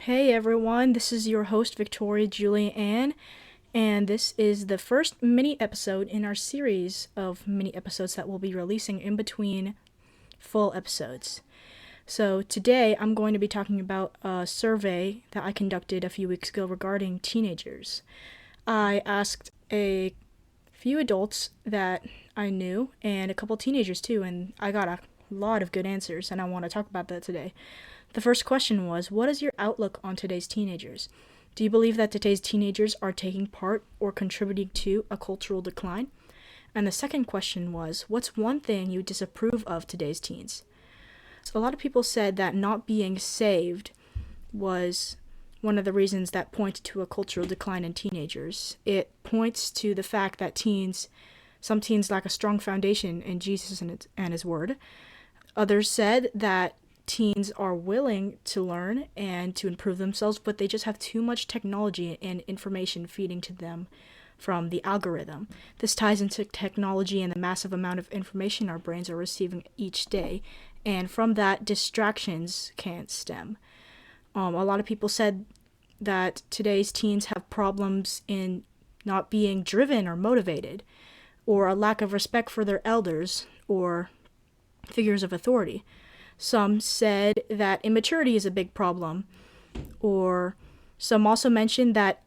Hey everyone, this is your host Victoria Julia Ann, and this is the first mini episode in our series of mini episodes that we'll be releasing in between full episodes. So today I'm going to be talking about a survey that I conducted a few weeks ago regarding teenagers. I asked a few adults that I knew and a couple teenagers too, and I got a lot of good answers, and I want to talk about that today. The first question was, what is your outlook on today's teenagers? Do you believe that today's teenagers are taking part or contributing to a cultural decline? And the second question was, what's one thing you disapprove of today's teens? So a lot of people said that not being saved was one of the reasons that pointed to a cultural decline in teenagers. It points to the fact that some teens lack a strong foundation in Jesus and His Word. Others said that teens are willing to learn and to improve themselves, but they just have too much technology and information feeding to them from the algorithm. This ties into technology and the massive amount of information our brains are receiving each day, and from that, distractions can stem. A lot of people said that today's teens have problems in not being driven or motivated, or a lack of respect for their elders or figures of authority. Some said that immaturity is a big problem, or some also mentioned that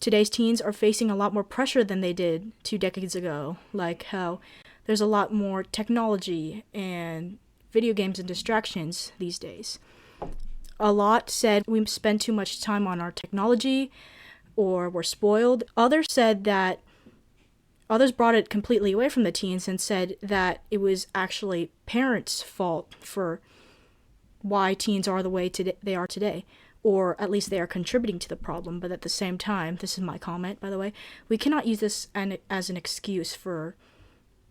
today's teens are facing a lot more pressure than they did 2 decades ago, like how there's a lot more technology and video games and distractions these days. A lot said we spend too much time on our technology or we're spoiled. Others brought it completely away from the teens and said that it was actually parents' fault for why teens are the way they are today, or at least they are contributing to the problem. But at the same time, this is my comment, by the way, we cannot use this as an excuse for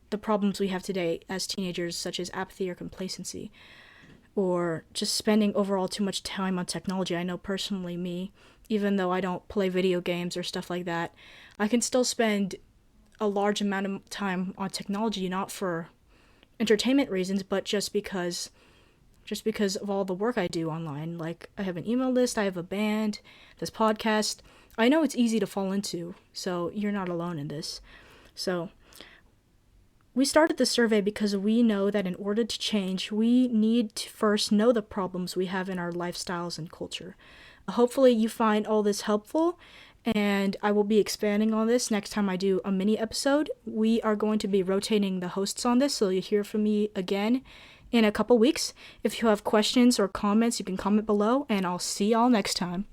the problems we have today as teenagers, such as apathy or complacency, or just spending overall too much time on technology. I know personally me, even though I don't play video games or stuff like that, I can still spend a large amount of time on technology, not for entertainment reasons, but just because of all the work I do online. Like, I have an email list, I have a band, this podcast. I know it's easy to fall into, so you're not alone in this. So, we started the survey because we know that in order to change, we need to first know the problems we have in our lifestyles and culture. Hopefully you find all this helpful, and I will be expanding on this next time I do a mini episode. We are going to be rotating the hosts on this, so you'll hear from me again in a couple weeks. If you have questions or comments, you can comment below, and I'll see y'all next time.